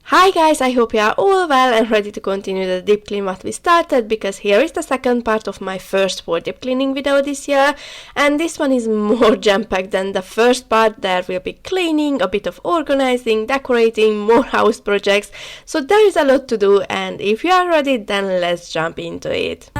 Hi guys, I hope you are all well and ready to continue the deep clean what we started, because here is the second part of my first fall deep cleaning video this year, and this one is more jam-packed than the first part. There will be cleaning, a bit of organizing, decorating, more house projects, so there is a lot to do, and if you are ready then let's jump into it.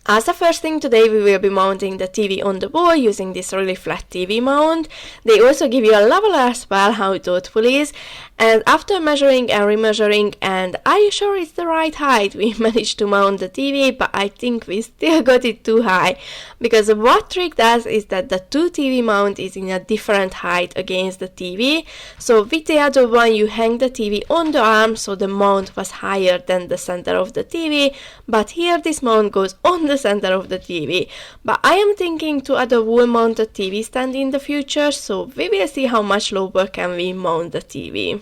As the first thing today, we will be mounting the TV on the wall using this really flat TV mount. They also give you a level as well, how thoughtful it is. And after measuring and remeasuring, and are you sure it's the right height, we managed to mount the TV, but I think we still got it too high. Because what trick does is that the two TV mount is in a different height against the TV. So with the other one, you hang the TV on the arm, so the mount was higher than the center of the TV. But here this mount goes on the center of the TV. But I am thinking to add a wall mounted TV stand in the future, so we will see how much lower can we mount the TV.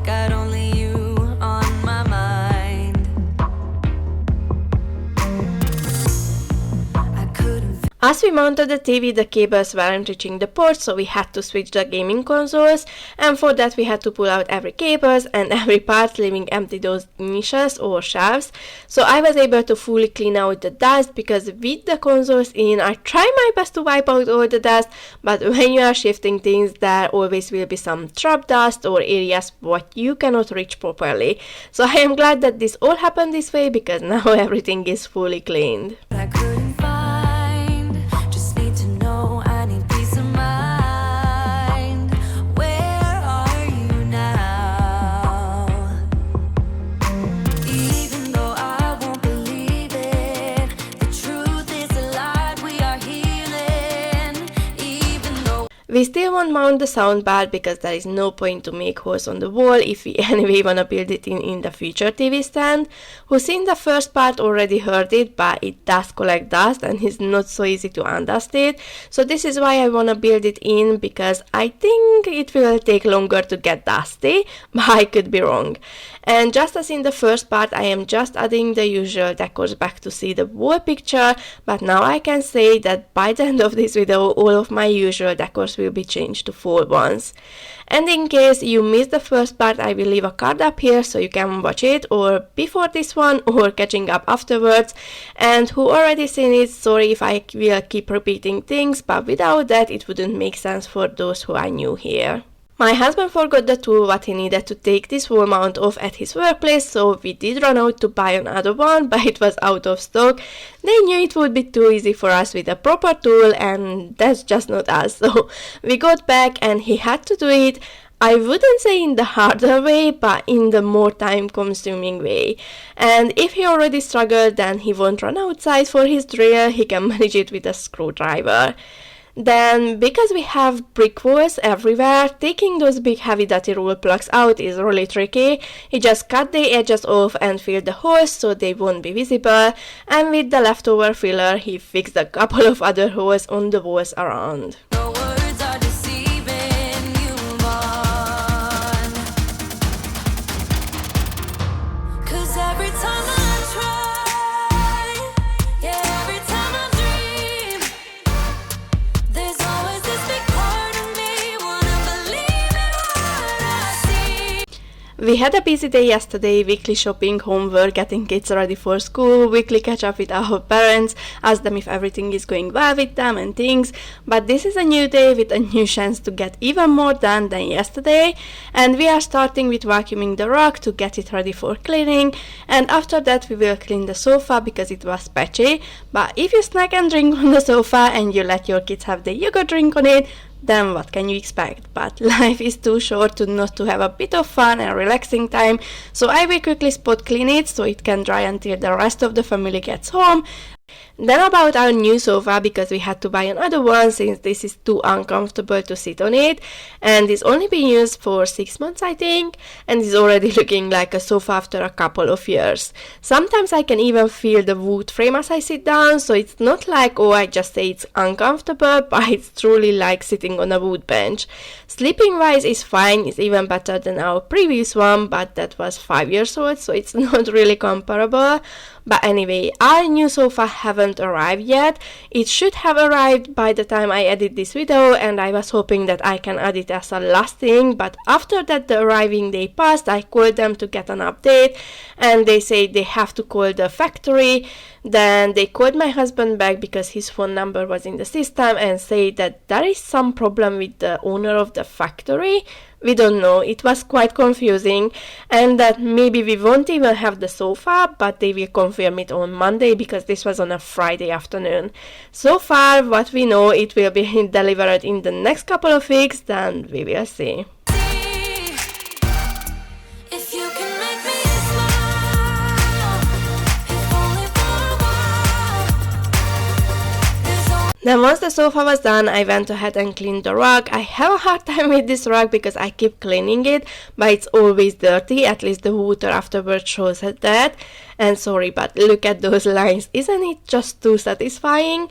Got only you on my mind. I couldn't. As we mounted the TV, the cables weren't reaching the ports, so we had to switch the gaming consoles, and for that we had to pull out every cables and every part, leaving empty those niches or shelves. So I was able to fully clean out the dust, because with the consoles in, I try my best to wipe out all the dust, but when you are shifting things, there always will be some trap dust or areas what you cannot reach properly. So I am glad that this all happened this way, because now everything is fully cleaned. I couldn't find. Just need to know. I need peace of mind. Where are you now? Even though I won't believe it, the truth is a lie. We are healing. Even though. We still won't mount the soundbar, because there is no point to make holes on the wall if we anyway wanna build it in the future TV stand. Who's seen the first part already heard it, but it does collect dust and is not so easy to undust it. So this is why I wanna build it in, because I think it will take longer to get dusty, but I could be wrong. And just as in the first part, I am just adding the usual decors back to see the wall picture, but now I can say that by the end of this video, all of my usual decors will be changed to fall ones. And in case you missed the first part, I will leave a card up here so you can watch it, or before this one, or catching up afterwards. And who already seen it, sorry if I will keep repeating things, but without that it wouldn't make sense for those who are new here. My husband forgot the tool what he needed to take this wall mount off at his workplace, so we did run out to buy another one, but it was out of stock. They knew it would be too easy for us with a proper tool, and that's just not us, so we got back and he had to do it. I wouldn't say in the harder way, but in the more time-consuming way. And if he already struggled, then he won't run outside for his drill, he can manage it with a screwdriver. Then, because we have brick walls everywhere, taking those big heavy dirty rule plugs out is really tricky. You just cut the edges off and fill the holes so they won't be visible, and with the leftover filler he fixed a couple of other holes on the walls around. No words are deceiving you, on. 'Cause every time I try, yeah, every time I dream, there's always this big part of me wanna believe in what I see. We had a busy day yesterday, weekly shopping, homework, getting kids ready for school, weekly catch up with our parents, ask them if everything is going well with them and things, but this is a new day with a new chance to get even more done than yesterday, and we are starting with vacuuming the rug to get it ready for cleaning, and after that we will clean the sofa because it was patchy. But if you snack and drink on the sofa and you let your kids have the yogurt drink on it, then what can you expect? But life is too short to not to have a bit of fun and relaxing time, so I will quickly spot clean it so it can dry until the rest of the family gets home. Then about our new sofa, because we had to buy another one since this is too uncomfortable to sit on it, and it's only been used for 6 months I think, and is already looking like a sofa after a couple of years. Sometimes I can even feel the wood frame as I sit down, so it's not like, oh, I just say it's uncomfortable, but it's truly like sitting on a wood bench. Sleeping wise is fine, it's even better than our previous one, but that was 5 years old, so it's not really comparable. But anyway, our new sofa haven't hasn't arrived yet. It should have arrived by the time I edit this video, and I was hoping that I can add it as a last thing, but after that the arriving day passed, I called them to get an update, and they said they have to call the factory. Then they called my husband back because his phone number was in the system and said that there is some problem with the owner of the factory. We don't know, it was quite confusing, and that maybe we won't even have the sofa, but they will confirm it on Monday because this was on a Friday afternoon. So far what we know, it will be delivered in the next couple of weeks, then we will see. If you can make me smile, if only for a while. There's only Then once the sofa was done, I went ahead and cleaned the rug. I have a hard time with this rug because I keep cleaning it, but it's always dirty, at least the water afterwards shows that. And sorry, but look at those lines, isn't it just too satisfying?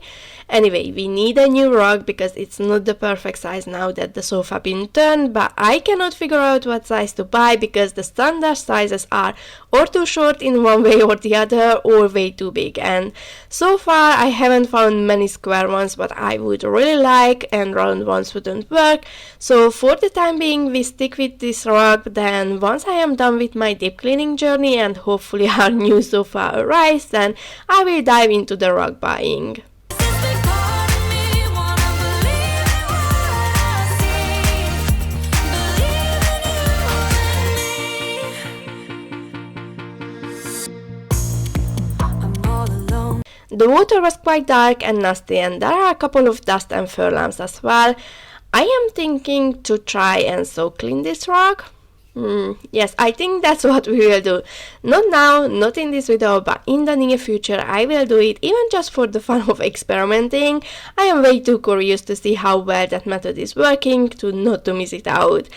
Anyway, we need a new rug because it's not the perfect size now that the sofa been turned, but I cannot figure out what size to buy because the standard sizes are or too short in one way or the other, or way too big, and so far I haven't found many square ones but I would really like, and round ones wouldn't work. So for the time being we stick with this rug. Then once I am done with my deep cleaning journey and hopefully our new sofa arrives, then I will dive into the rug buying. this big part of me wanna believe in what I see. Believe in you and me. I'm all alone. The water was quite dark and nasty, and there are a couple of dust and fur lamps as well. I am thinking to try and clean this rug. Yes, I think that's what we will do. Not now, not in this video, but in the near future I will do it, even just for the fun of experimenting. I am way too curious to see how well that method is working, to not to miss it out.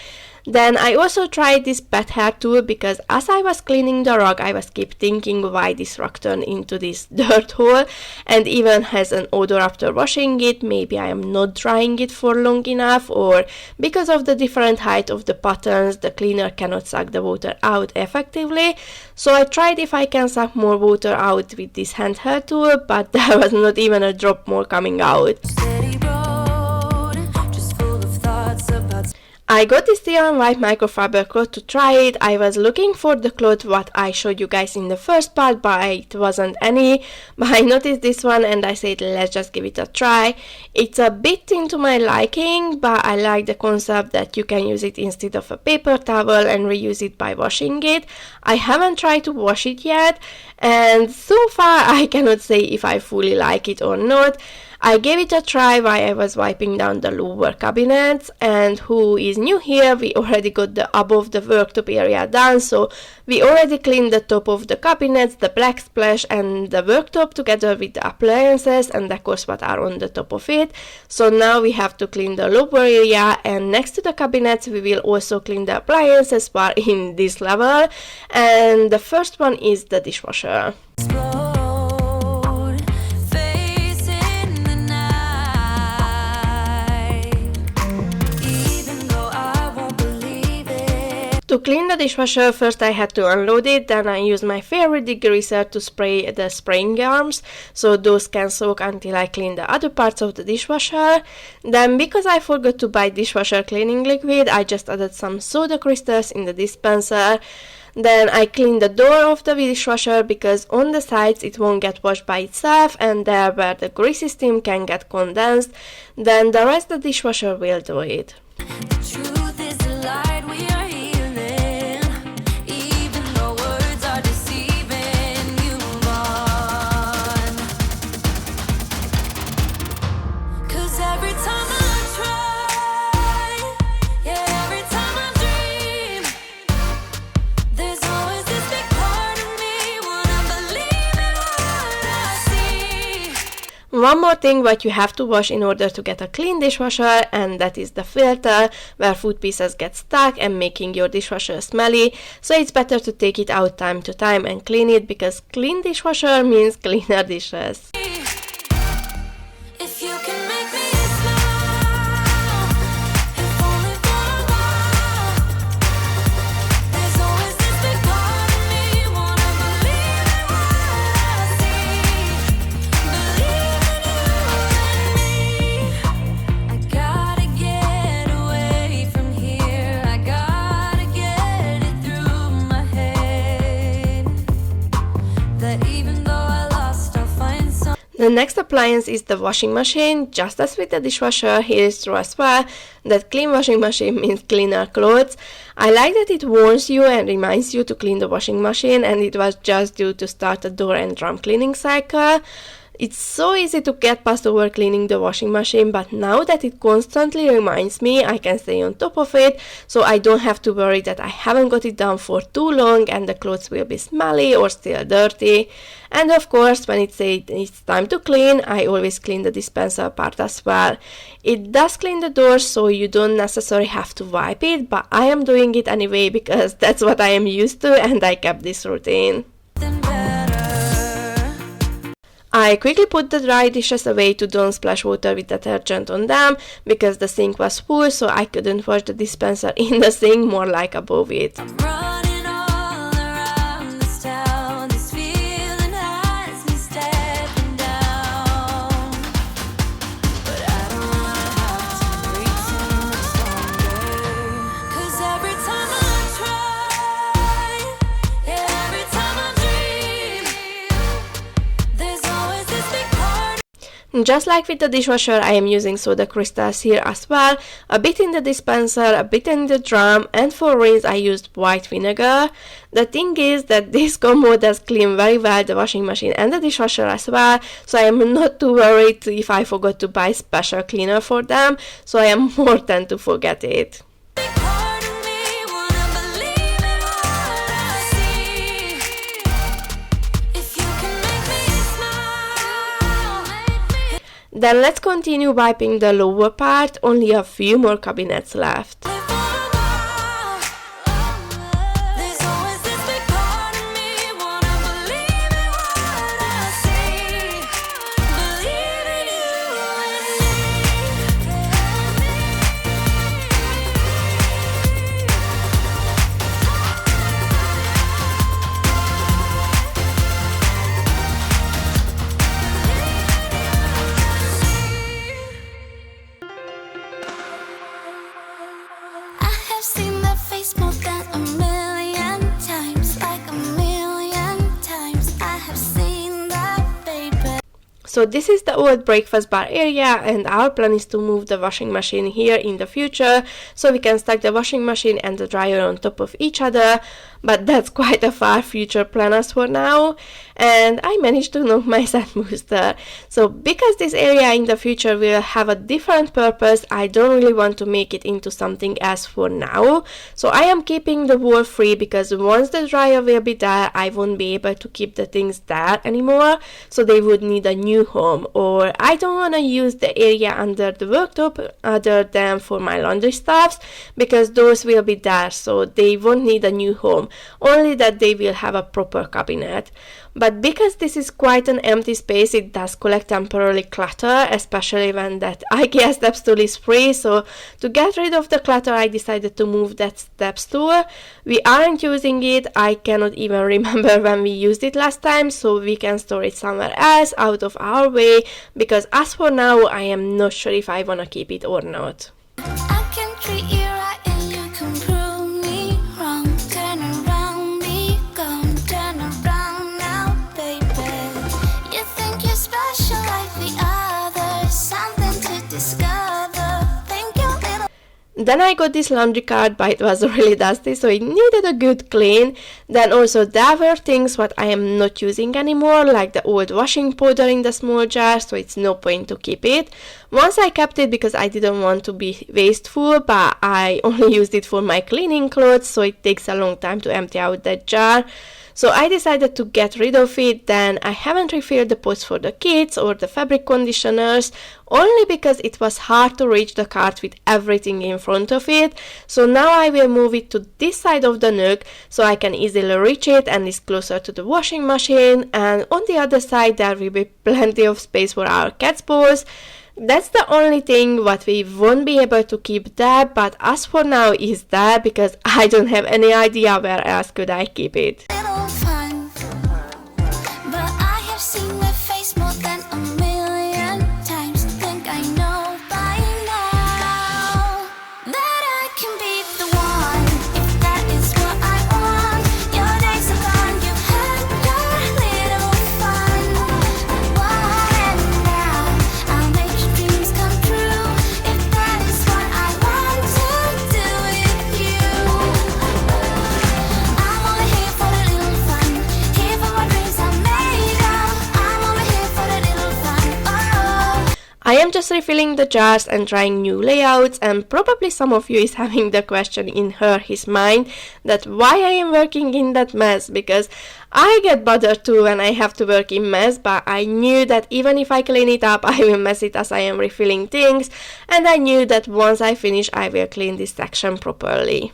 Then I also tried this pet hair tool because as I was cleaning the rug I was keep thinking why this rug turned into this dirt hole and even has an odor after washing it. Maybe I am not drying it for long enough, or because of the different height of the buttons the cleaner cannot suck the water out effectively. So I tried if I can suck more water out with this handheld tool, but there was not even a drop more coming out. Steady road, just full of thoughts about. I got this teal and white microfiber cloth to try it. I was looking for the cloth what I showed you guys in the first part, but it wasn't any. But I noticed this one and I said let's just give it a try. It's a bit into my liking, but I like the concept that you can use it instead of a paper towel and reuse it by washing it. I haven't tried to wash it yet, and so far I cannot say if I fully like it or not. I gave it a try while I was wiping down the lower cabinets, and who is new here, we already got the above the worktop area done, so we already cleaned the top of the cabinets, the black splash and the worktop together with the appliances and decors what are on the top of it. So now we have to clean the lower area, and next to the cabinets we will also clean the appliances part in this level, and the first one is the dishwasher. Explode, facing the night. Even though I won't believe it. To clean the dishwasher, first I had to unload it, then I used my favorite degreaser to spray the spraying arms, so those can soak until I clean the other parts of the dishwasher. Then because I forgot to buy dishwasher cleaning liquid, I just added some soda crystals in the dispenser. Then I cleaned the door of the dishwasher because on the sides it won't get washed by itself, and there where the greasy steam can get condensed. Then the rest of the dishwasher will do it. The truth is the light we are healing. Even though words are deceiving, you move on. 'Cause every time I try, yeah, every time I dream, there's always this big part of me wanna believe in what I see. One more thing what you have to wash in order to get a clean dishwasher, and that is the filter where food pieces get stuck and making your dishwasher smelly. So it's better to take it out time to time and clean it, because clean dishwasher means cleaner dishes. If you can make me smile, if only for a while. There's always this big part of me wanna believe in what I see. Believe The next appliance is the washing machine. Just as with the dishwasher, here is true as well that clean washing machine means cleaner clothes. I like that it warns you and reminds you to clean the washing machine, and it was just due to start a door and drum cleaning cycle. It's so easy to get past over cleaning the washing machine, but now that it constantly reminds me, I can stay on top of it, so I don't have to worry that I haven't got it done for too long and the clothes will be smelly or still dirty. And of course, when it's time to clean, I always clean the dispenser part as well. It does clean the doors, so you don't necessarily have to wipe it, but I am doing it anyway because that's what I am used to and I kept this routine. I quickly put the dry dishes away to don't splash water with detergent on them because the sink was full, so I couldn't wash the dispenser in the sink, more like above it. Running all around this town, this feeling has me stepping down. But I don't wanna have to break too much longer. 'Cause every time I try, yeah, every time I dream, there's always this big part. Just like with the dishwasher, I am using soda crystals here as well, a bit in the dispenser, a bit in the drum, and for rinse I used white vinegar. The thing is that this combo does clean very well the washing machine and the dishwasher as well, so I am not too worried if I forgot to buy special cleaner for them, so I am more than to forget it. Big part of me wanna believe in what I see. If you can make me smile, Then let's continue wiping the lower part, only a few more cabinets left. live for a while. There's always this big part of me wanna believe in what I see. Believe in you I have seen that face more than a million times, like a million times. I have seen that, baby. So this is the old breakfast bar area, and our plan is to move the washing machine here in the future so we can stack the washing machine and the dryer on top of each other, but that's quite a far future plan as for now. And I managed to knock my sand booster. So because this area in the future will have a different purpose, I don't really want to make it into something else for now. So I am keeping the wall free because once the dryer will be there, I won't be able to keep the things there anymore, so they would need a new home. Or I don't want to use the area under the worktop other than for my laundry stuffs because those will be there, so they won't need a new home, only that they will have a proper cabinet. But because this is quite an empty space, it does collect temporarily clutter, especially when that IKEA step stool is free. So to get rid of the clutter, I decided to move that step stool. We aren't using it. I cannot even remember when we used it last time, so we can store it somewhere else out of our way, because as for now, I am not sure if I want to keep it or not. I can treat you right and you can prove me wrong. Turn around, be gone. Turn around now, baby. You think you're special like the others, something to discover. Think you're little. Then I got this laundry cart, but it was really dusty, so it needed a good clean. Then also there were things what I am not using anymore, like the old washing powder in the small jar, so it's no point to keep it. Once I kept it because I didn't want to be wasteful, but I only used it for my cleaning clothes, so it takes a long time to empty out that jar. So I decided to get rid of it. Then I haven't refilled the pots for the kids or the fabric conditioners, only because it was hard to reach the cart with everything in front of it. So now I will move it to this side of the nook so I can easily reach it and it's closer to the washing machine. And on the other side there will be plenty of space for our cat's balls. That's the only thing what we won't be able to keep there, but as for now is there because I don't have any idea where else could I keep it. Little fun, but I have seen that face more than a million times. Think I know by now that I can be the one if that is what I want. Your days are gone, you've had your little fun. Why just refilling the jars and trying new layouts, and probably some of you is having the question in his mind that why I am working in that mess, because I get bothered too when I have to work in mess, but I knew that even if I clean it up, I will mess it as I am refilling things, and I knew that once I finish, I will clean this section properly.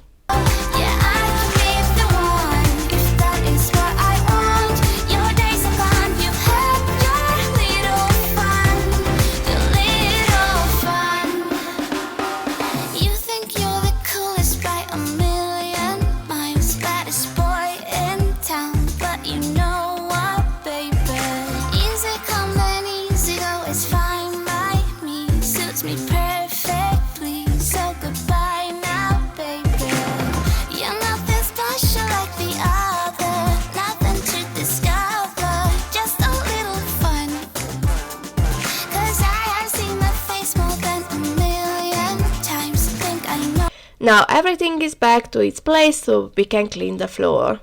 Now everything is back to its place, so we can clean the floor.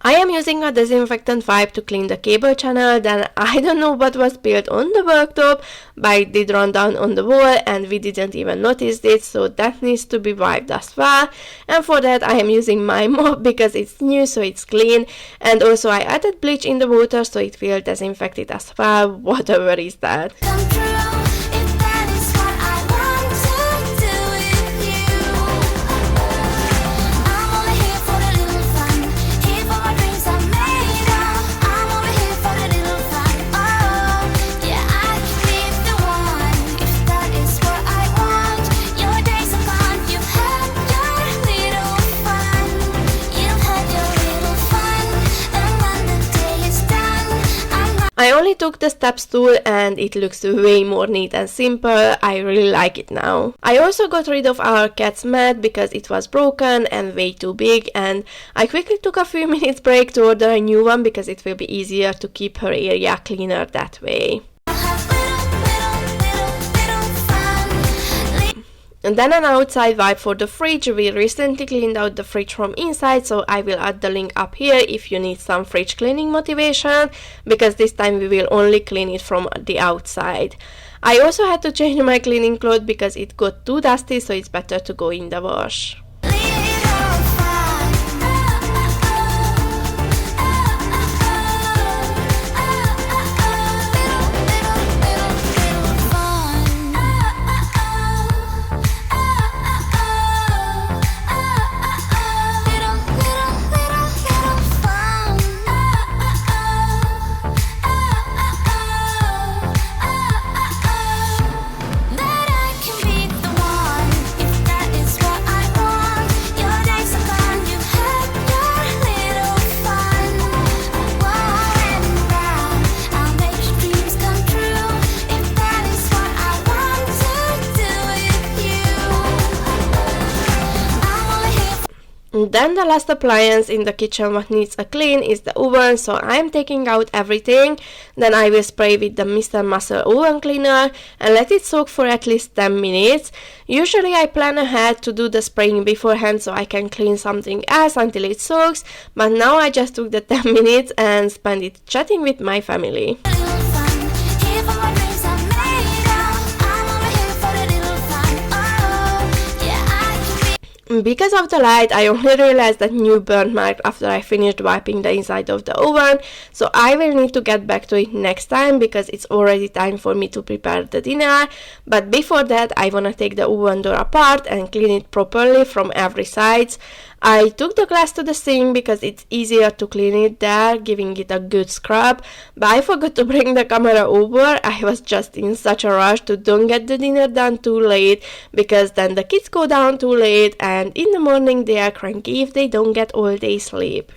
I am using a disinfectant wipe to clean the cable channel, then I don't know what was spilled on the worktop, but it did run down on the wall and we didn't even notice it, so that needs to be wiped as well. And for that I am using my mop because it's new, so it's clean, and also I added bleach in the water so it will disinfect it as well, whatever is that. I only took the steps tool and it looks way more neat and simple. I really like it now. I also got rid of our cat's mat because it was broken and way too big, and I quickly took a few minutes break to order a new one because it will be easier to keep her area cleaner that way. And then an outside wipe for the fridge. We recently cleaned out the fridge from inside, so I will add the link up here if you need some fridge cleaning motivation, because this time we will only clean it from the outside. I also had to change my cleaning cloth because it got too dusty, so it's better to go in the wash. Then the last appliance in the kitchen what needs a clean is the oven, so I'm taking out everything. Then I will spray with the Mr. Muscle oven cleaner and let it soak for at least 10 minutes. Usually I plan ahead to do the spraying beforehand so I can clean something else until it soaks, but now I just took the 10 minutes and spent it chatting with my family. Because of the light, I only realized that new burnt mark after I finished wiping the inside of the oven, so I will need to get back to it next time because it's already time for me to prepare the dinner. But before that, I wanna take the oven door apart and clean it properly from every side. I took the glass to the sink because it's easier to clean it there, giving it a good scrub, but I forgot to bring the camera over. I was just in such a rush to don't get the dinner done too late, because then the kids go down too late and in the morning they are cranky if they don't get all day sleep.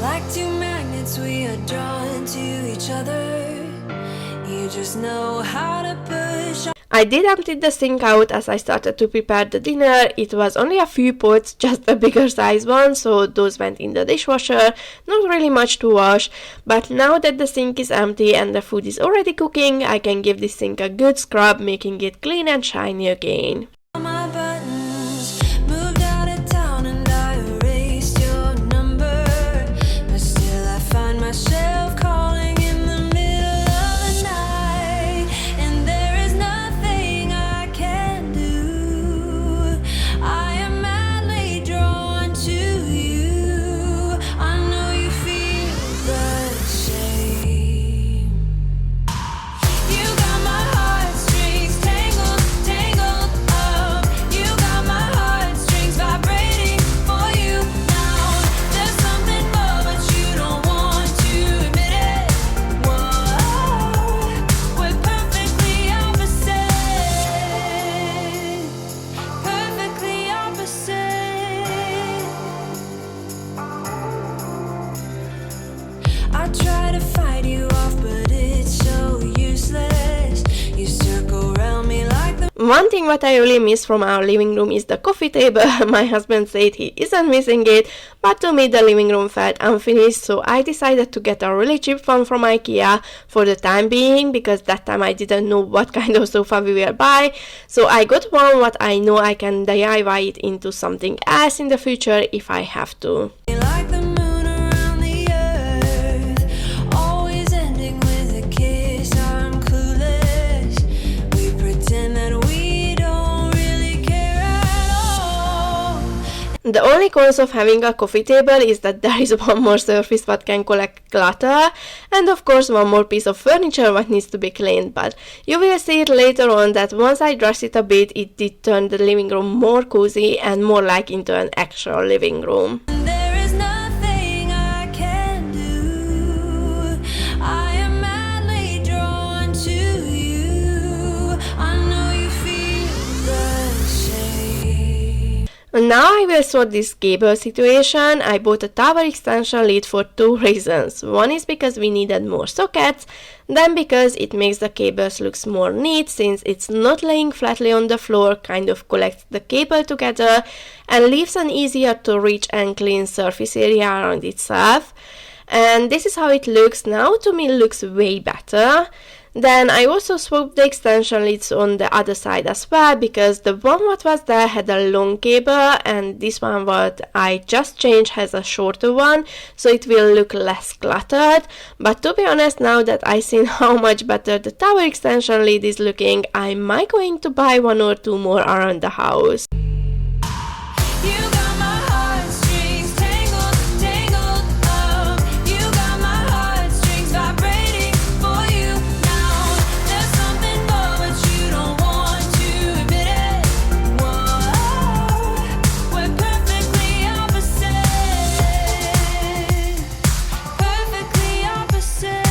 Like two magnets, we are drawn to each other. You just know how to push. I did empty the sink out as I started to prepare the dinner. It was only a few pots, just a bigger size one, so those went in the dishwasher, not really much to wash, but now that the sink is empty and the food is already cooking, I can give this sink a good scrub, making it clean and shiny again. My buttons moved out of town and I erased your number, but still I find myself calling in the middle of the night, and there is nothing I can do. I am madly drawn to you. I know you feel the same. You got my heartstrings tangled, tangled up. You got my heartstrings vibrating for you now. There's something more, but you don't want to admit it. Whoa, we're perfectly opposite. Perfectly opposite. I try to fight you off, but it's so useless. You circle around me like the One thing what I really miss from our living room is the coffee table. My husband said he isn't missing it, but to me the living room felt unfinished, so I decided to get a really cheap one from IKEA for the time being, because that time I didn't know what kind of sofa we will buy. So I got one what I know I can DIY it into something else in the future if I have to. like the moon around the earth, always ending with a kiss. I'm clueless. We pretend that we don't really care at all. The only cons of having a coffee table is that there is one more surface what can collect clutter, and of course one more piece of furniture what needs to be cleaned, but you will see it later on that once I dress it a bit, it did turn the living room more cozy and more like into an actual living room. There is nothing I can do. I am madly drawn to you. I know you feel the same. Now I will sort this cable situation. I bought a tower extension lead for two reasons. One is because we needed more sockets, then because it makes the cables look more neat since it's not laying flatly on the floor, kind of collects the cable together and leaves an easier to reach and clean surface area around itself. And this is how it looks now. To me it looks way better. Then I also swapped the extension leads on the other side as well, because the one what was there had a long cable and this one what I just changed has a shorter one, so it will look less cluttered. But to be honest, now that I seen how much better the tower extension lead is looking, I might going to buy one or two more around the house. You got my heartstrings tangled, tangled up. You got my heartstrings vibrating for you now. There's something more, but you don't want to admit it. Whoa, we're perfectly opposite. Perfectly opposite.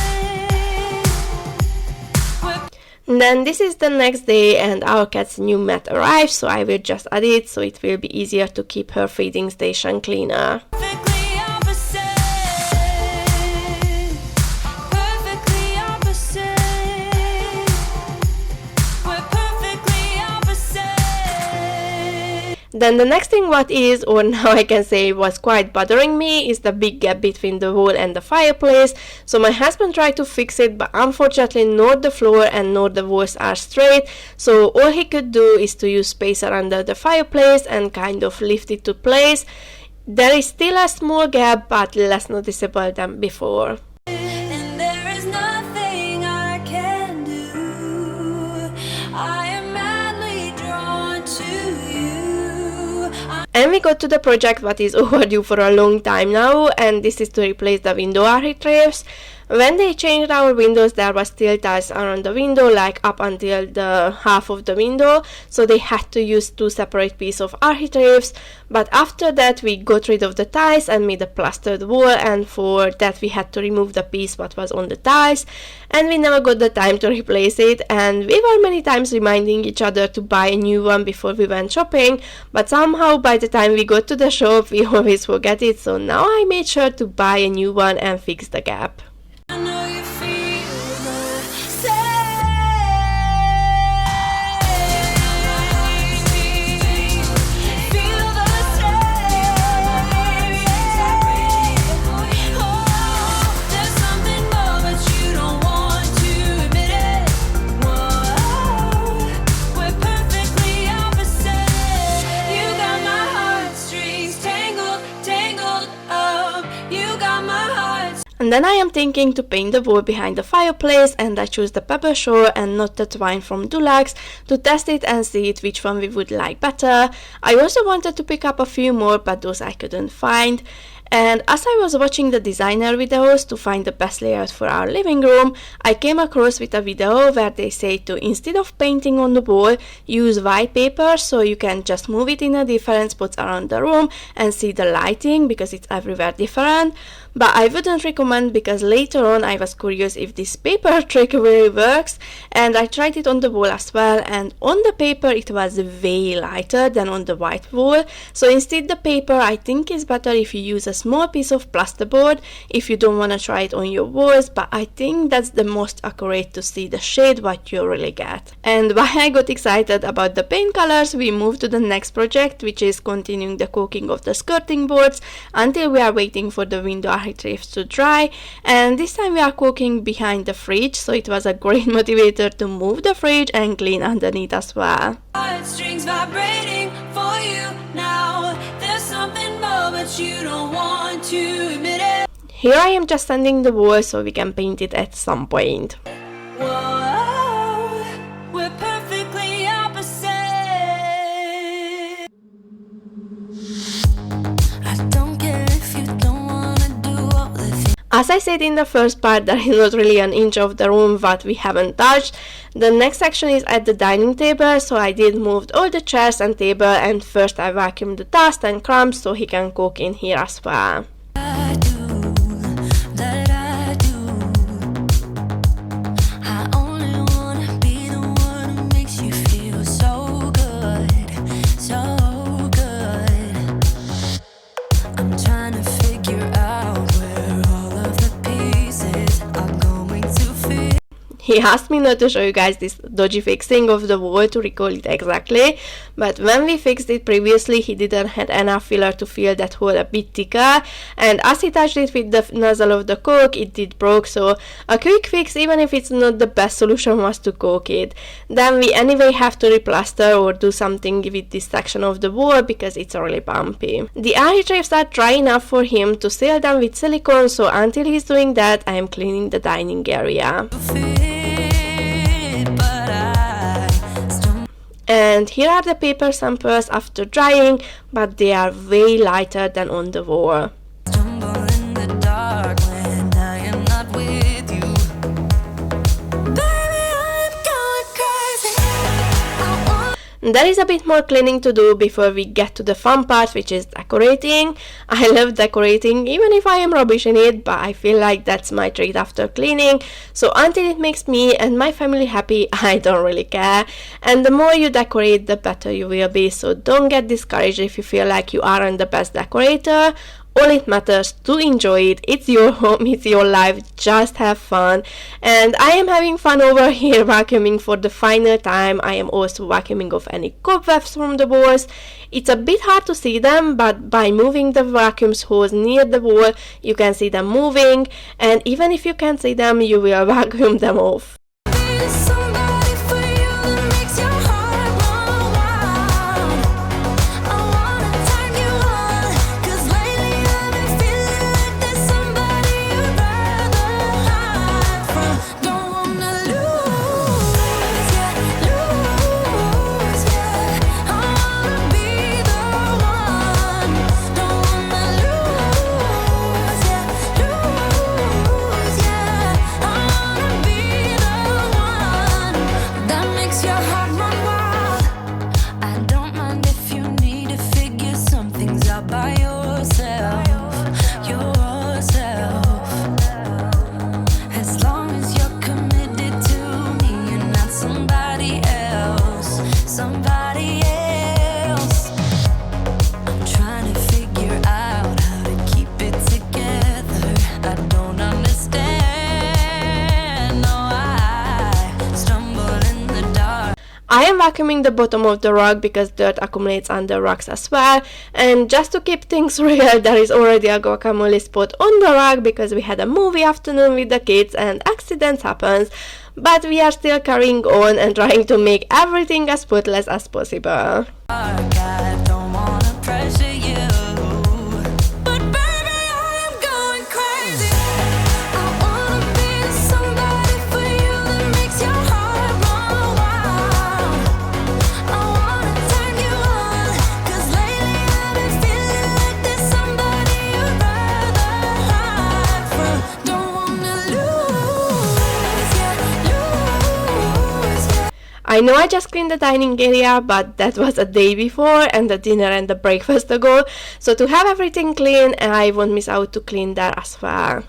Then this is the next day and our cat's new mat arrived, so I will just add it so it will be easier to keep her feeding station cleaner. Perfectly opposite. Perfectly opposite. We're perfectly opposite. Then the next thing what is, or now I can say was quite bothering me, is the big gap between the wall and the fireplace. So my husband tried to fix it, but unfortunately nor the floor and nor the walls are straight, so all he could do is to use spacer under the fireplace and kind of lift it to place. There is still a small gap, but less noticeable than before. And there is nothing I can do. I am madly drawn to you. And we got to the project what is overdue for a long time now, and this is to replace the window architraves. When they changed our windows, there was still tiles around the window, like up until the half of the window, so they had to use two separate pieces of architraves. But after that we got rid of the tiles and made a plastered wall, and for that we had to remove the piece what was on the tiles, and we never got the time to replace it, and we were many times reminding each other to buy a new one before we went shopping, but somehow by the time we got to the shop we always forget it, so now I made sure to buy a new one and fix the gap. I know you feel the same. And then I am thinking to paint the wall behind the fireplace, and I choose the Pebble Shore and not the Twine from Dulux to test it and see which one we would like better. I also wanted to pick up a few more, but those I couldn't find. And as I was watching the designer videos to find the best layout for our living room, I came across with a video where they say to, instead of painting on the wall, use white paper, so you can just move it in a different spots around the room and see the lighting because it's everywhere different. But I wouldn't recommend, because later on I was curious if this paper trick really works, and I tried it on the wall as well, and on the paper it was way lighter than on the white wall. So instead the paper, I think is better if you use a small piece of plasterboard if you don't want to try it on your walls, but I think that's the most accurate to see the shade what you really get. And while I got excited about the paint colors, we moved to the next project, which is continuing the caulking of the skirting boards until we are waiting for the window architraves to dry. And this time we are caulking behind the fridge, so it was a great motivator to move the fridge and clean underneath as well. Strings vibrating for you now. There's something more, but you don't want to admit it. Here I am just sanding the wall so we can paint it at some point. Whoa, we're perfectly opposite. I don't care if you don't wanna do all the things. As I said in the first part, there is not really an inch of the room that we haven't touched. The next section is at the dining table, so I did move all the chairs and table, and first I vacuumed the dust and crumbs so he can cook in here as well. I do, that I do. I only wanna be the one who makes you feel so good, so good. I'm trying to figure out where all of the pieces are going to fit. He asked me not to show you guys this dodgy fixing of the wall to recall it exactly, but when we fixed it previously, he didn't have enough filler to fill that hole a bit thicker, and as he touched it with the nozzle of the caulk, it did broke, so a quick fix, even if it's not the best solution, was to caulk it. Then we anyway have to replaster or do something with this section of the wall because it's really bumpy. The architraves are dry enough for him to seal them with silicone, so until he's doing that, I am cleaning the dining area. And here are the paper samples after drying, but they are way lighter than on the wall. Stumble in the dark when I am not with you. Baby, I'm going crazy. I want There is a bit more cleaning to do before we get to the fun part, which is decorating. I love decorating, even if I am rubbish in it, but I feel like that's my treat after cleaning. So until it makes me and my family happy, I don't really care. And the more you decorate, the better you will be. So don't get discouraged if you feel like you aren't the best decorator. All it matters to enjoy it. It's your home, it's your life, just have fun. And I am having fun over here vacuuming for the final time. I am also vacuuming off any cobwebs from the walls. It's a bit hard to see them, but by moving the vacuum hose near the wall, you can see them moving, and even if you can't see them, you will vacuum them off. be somebody for you that makes your heart run wild. I wanna turn you on, 'cause lately I've been feeling like there's somebody you'd rather hide from. Don't wanna lose, yeah, lose, yeah. I wanna be the one. Don't wanna lose, yeah, lose, yeah. I wanna be the one that makes your heart run wild. I don't mind if you need to figure some things out by yourself, yourself. As long as you're committed to me and not somebody else, somebody else. I'm trying to figure out how to keep it together. I don't understand. No, I stumble in the dark. I am vacuuming the bottom of the rug because dirt accumulates under rugs as well, and just to keep things real, there is already a guacamole spot on the rug because we had a movie afternoon with the kids and accidents happens, but we are still carrying on and trying to make everything as spotless as possible. I don't wanna pressure you, but baby, I am going crazy. I know I just cleaned the dining area, but that was a day before and the dinner and the breakfast ago, so to have everything clean, I won't miss out to clean there as well.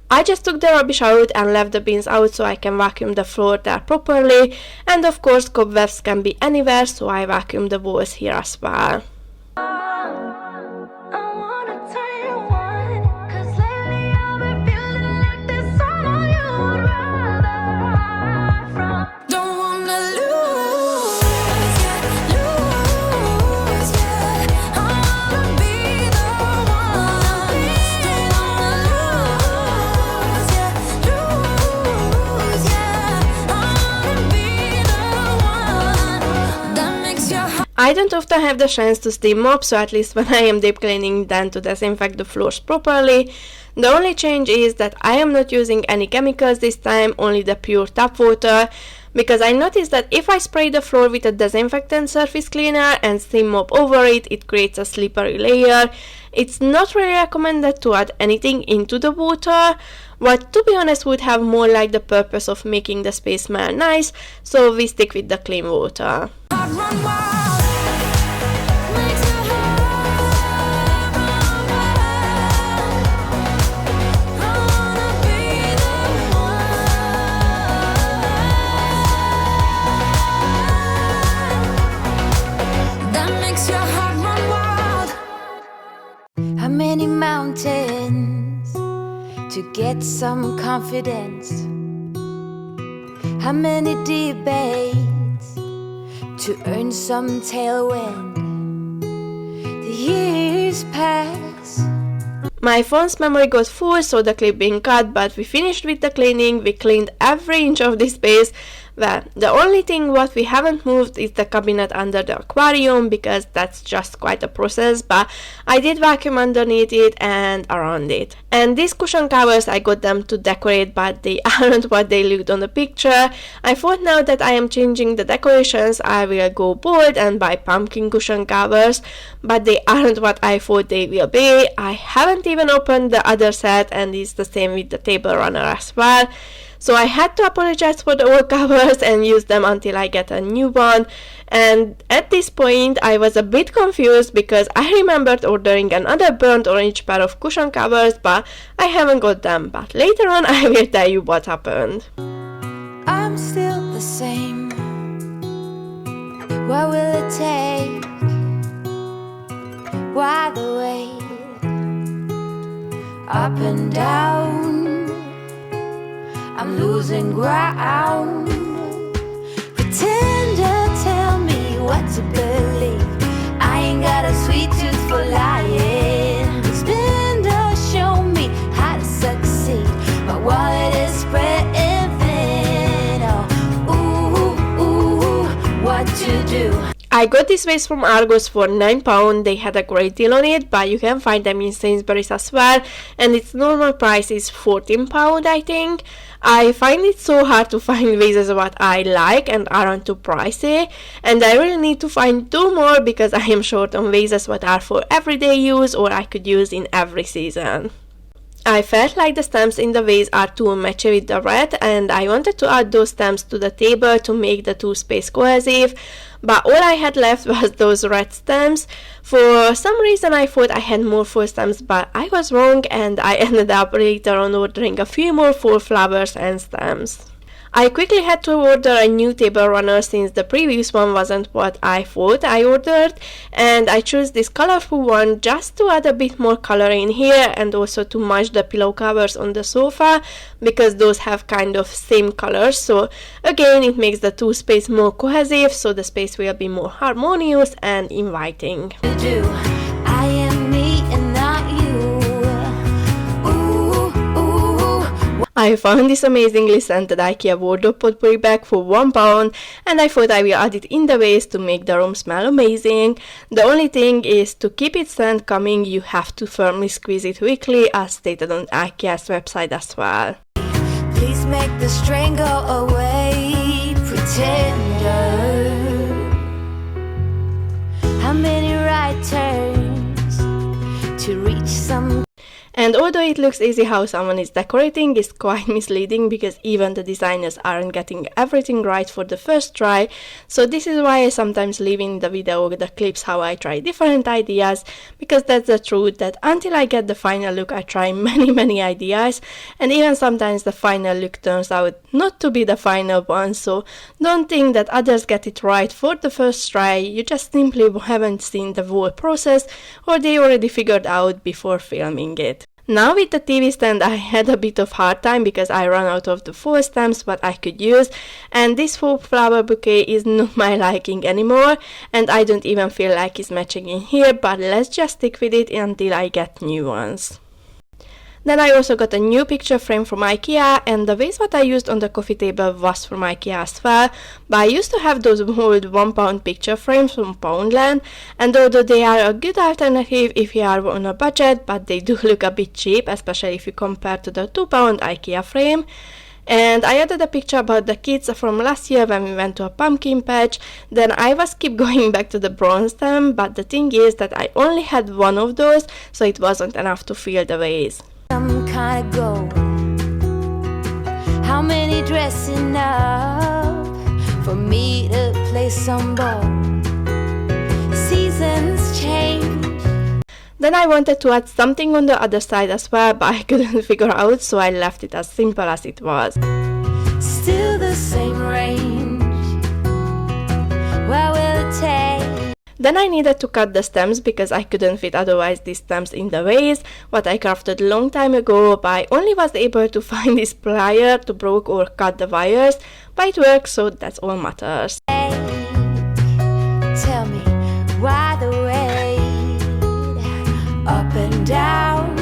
I just took the rubbish out and left the bins out so I can vacuum the floor there properly, and of course cobwebs can be anywhere, so I vacuum the walls here as well. I don't often have the chance to steam mop, so at least when I am deep cleaning, then to disinfect the floors properly. The only change is that I am not using any chemicals this time, only the pure tap water, because I noticed that if I spray the floor with a disinfectant surface cleaner and steam mop over it, it creates a slippery layer. It's not really recommended to add anything into the water, but to be honest would have more like the purpose of making the space smell nice, so we stick with the clean water. How many mountains to get some confidence? How many debates to earn some tailwind? The years pass. My phone's memory got full, so the clip being cut, but we finished with the cleaning. We cleaned every inch of this space. Well, the only thing what we haven't moved is the cabinet under the aquarium, because that's just quite a process, but I did vacuum underneath it and around it. And these cushion covers, I got them to decorate, but they aren't what they looked on the picture. I thought now that I am changing the decorations, I will go bold and buy pumpkin cushion covers, but they aren't what I thought they will be. I haven't even opened the other set, and it's the same with the table runner as well. So I had to apologize for the old covers and use them until I get a new one. And at this point I was a bit confused because I remembered ordering another burnt orange pair of cushion covers, but I haven't got them. But later on I will tell you what happened. I'm still the same. What will it take? Why the wait? Up and down, I'm losing ground. Pretender, tell me what to believe. I ain't got a sweet tooth for lying. Spender, show me how to succeed. My wallet is spreading thin. Oh, ooh, ooh, what to do? I got this vase from Argos for £9. They had a great deal on it, but you can find them in Sainsbury's as well, and its normal price is £14, I think. I find it so hard to find vases what I like and aren't too pricey, and I really need to find 2 more because I am short on vases what are for everyday use or I could use in every season. I felt like the stamps in the vase are too matchy with the red, and I wanted to add those stamps to the table to make the 2 space cohesive, but all I had left was those red stamps. For some reason I thought I had more fall stamps, but I was wrong, and I ended up later on ordering a few more fall flowers and stamps. I quickly had to order a new table runner since the previous one wasn't what I thought I ordered, and I chose this colorful one just to add a bit more color in here and also to match the pillow covers on the sofa because those have kind of same colors, so again it makes the 2 space more cohesive, so the space will be more harmonious and inviting. I am me and not you. Ooh, ooh. I found this amazingly scented IKEA wardrobe potpourri bag for £1 and I thought I will add it in the vase to make the room smell amazing. The only thing is to keep its scent coming you have to firmly squeeze it weekly as stated on IKEA's website as well. Please make the strain go away, pretender. How many right turns to reach some. And although it looks easy how someone is decorating, it's quite misleading because even the designers aren't getting everything right for the first try. So this is why I sometimes leave in the video the clips how I try different ideas, because that's the truth that until I get the final look I try many ideas, and even sometimes the final look turns out not to be the final one. So don't think that others get it right for the first try, you just simply haven't seen the whole process or they already figured out before filming it. Now with the TV stand I had a bit of hard time because I ran out of the fall stems what I could use, and this full flower bouquet is not my liking anymore and I don't even feel like it's matching in here, but let's just stick with it until I get new ones. Then I also got a new picture frame from IKEA, and the vase what I used on the coffee table was from IKEA as well, but I used to have those old £1 picture frames from Poundland, and although they are a good alternative if you are on a budget, but they do look a bit cheap, especially if you compare to the £2 IKEA frame. And I added a picture about the kids from last year when we went to a pumpkin patch. Then I was keep going back to the bronze stem, but the thing is that I only had one of those, so it wasn't enough to fill the vase. Some kind of gold. How many dressing up for me to play some ball? Seasons change. Then I wanted to add something on the other side as well, but I couldn't figure out, so I left it as simple as it was. Still the same range. Where will it take? Then I needed to cut the stems because I couldn't fit otherwise these stems in the vase, what I crafted a long time ago, but I only was able to find this plier to break or cut the wires, but it works, so that's all matters. Tell me why the way up and down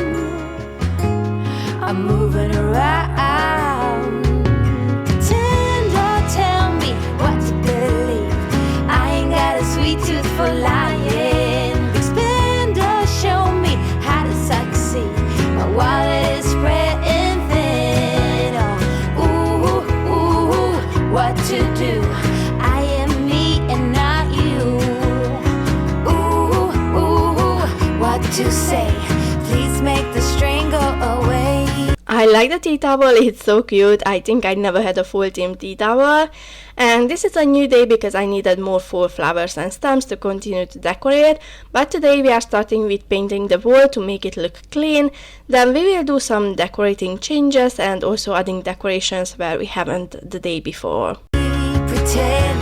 I'm moving around. Pretend or tell me what to believe. I ain't got a sweet tooth for lying. Expand or show me how to succeed. My wallet is spreading thin. Oh, ooh, what to do? I am me and not you. Ooh, what to say? Please make the string go away. I like the tea towel, it's so cute. I think I never had a full team tea towel. And this is a new day because I needed more fall flowers and stems to continue to decorate. But today we are starting with painting the wall to make it look clean. Then we will do some decorating changes and also adding decorations where we haven't the day before. Pretender.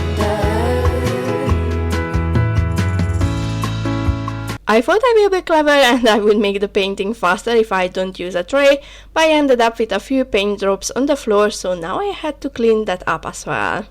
I thought I will be clever and I would make the painting faster if I don't use a tray, but I ended up with a few paint drops on the floor, so now I had to clean that up as well.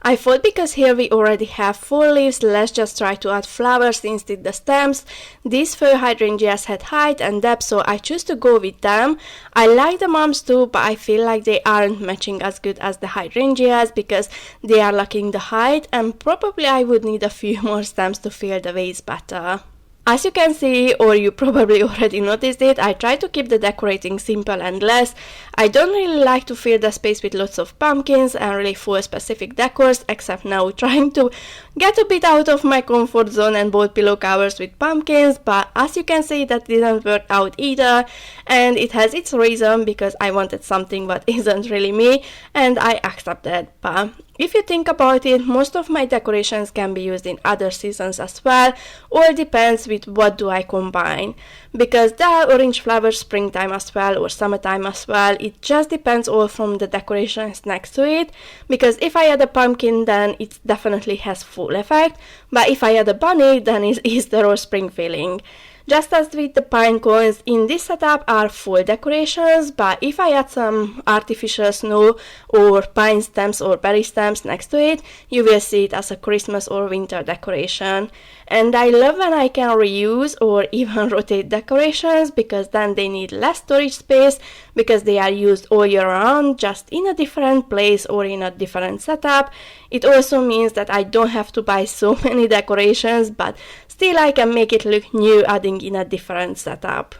I thought because here we already have fall leaves, let's just try to add flowers instead of the stems. These faux hydrangeas had height and depth, so I choose to go with them. I like the mums too, but I feel like they aren't matching as good as the hydrangeas because they are lacking the height, and probably I would need a few more stems to fill the vase better. As you can see, or you probably already noticed it, I try to keep the decorating simple and less. I don't really like to fill the space with lots of pumpkins and really full specific decors, except now trying to get a bit out of my comfort zone and bought pillow covers with pumpkins, but as you can see that didn't work out either, and it has its reason because I wanted something that isn't really me, and I accepted. But if you think about it, most of my decorations can be used in other seasons as well, or depends with what do I combine. Because there are orange flowers springtime as well or summertime as well, it just depends all from the decorations next to it. Because if I add a pumpkin then it definitely has full effect, but if I add a bunny then it's Easter or spring feeling. Just as with the pine cones, in this setup are full decorations, but if I add some artificial snow or pine stems or berry stems next to it, you will see it as a Christmas or winter decoration. And I love when I can reuse or even rotate decorations, because then they need less storage space, because they are used all year round, just in a different place or in a different setup. It also means that I don't have to buy so many decorations, but still I can make it look new adding in a different setup.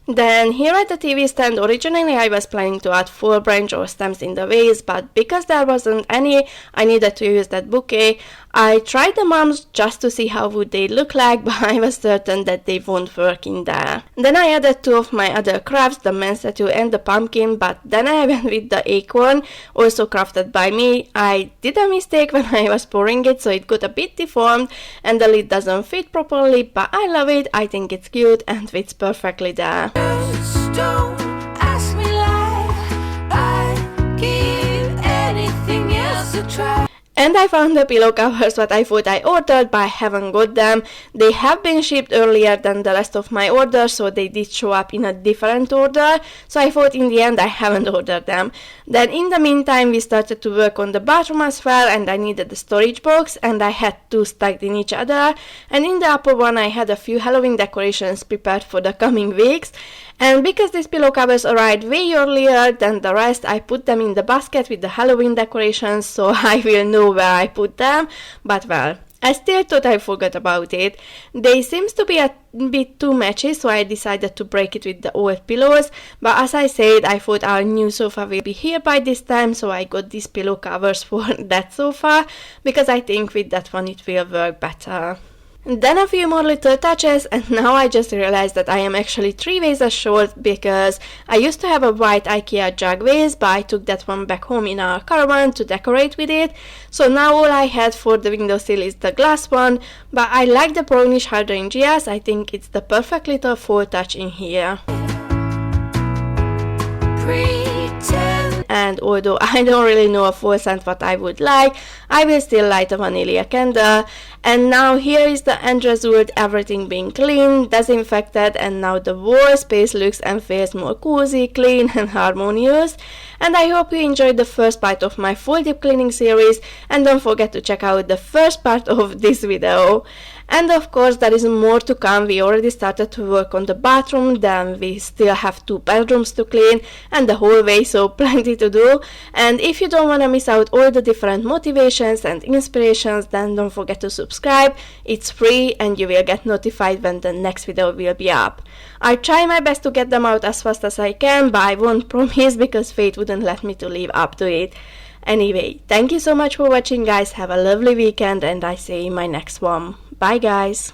Then here at the TV stand, originally I was planning to add full branch or stems in the vase, but because there wasn't any, I needed to use that bouquet. I tried the mums just to see how would they look like, but I was certain that they won't work in there. Then I added two of my other crafts, the man statue and the pumpkin, but then I went with the acorn, also crafted by me. I did a mistake when I was pouring it, so it got a bit deformed and the lid doesn't fit properly, but I love it. I think it's cute and fits perfectly there. Just don't ask me like I'd give anything else a try. And I found the pillow covers what I thought I ordered, but I haven't got them. They have been shipped earlier than the rest of my orders, so they did show up in a different order, so I thought in the end I haven't ordered them. Then in the meantime we started to work on the bathroom as well, and I needed the storage box, and I had two stacked in each other, and in the upper one I had a few Halloween decorations prepared for the coming weeks. And because these pillow covers arrived way earlier than the rest, I put them in the basket with the Halloween decorations, so I will know where I put them, but well, I still thought I forgot about it. They seems to be a bit too matchy, so I decided to break it with the old pillows, but as I said, I thought our new sofa will be here by this time, so I got these pillow covers for that sofa, because I think with that one it will work better. Then a few more little touches, and now I just realized that I am actually 3 vases short, because I used to have a white IKEA jug vase, but I took that one back home in our caravan to decorate with it, so now all I had for the windowsill is the glass one, but I like the brownish hydrangeas. I think it's the perfect little fall touch in here. And although I don't really know a fall scent what I would like, I will still light a vanilla candle. And now here is the end result, everything being clean, disinfected, and now the whole space looks and feels more cozy, clean and harmonious. And I hope you enjoyed the first part of my full deep cleaning series, and don't forget to check out the first part of this video. And of course there is more to come. We already started to work on the bathroom, then we still have 2 bedrooms to clean and the hallway, so plenty to do. And if you don't want to miss out all the different motivations and inspirations, then don't forget to subscribe. It's free and you will get notified when the next video will be up. I try my best to get them out as fast as I can, but I won't promise because fate wouldn't let me to live up to it. Anyway, thank you so much for watching guys, have a lovely weekend, and I see you in my next one. Bye guys!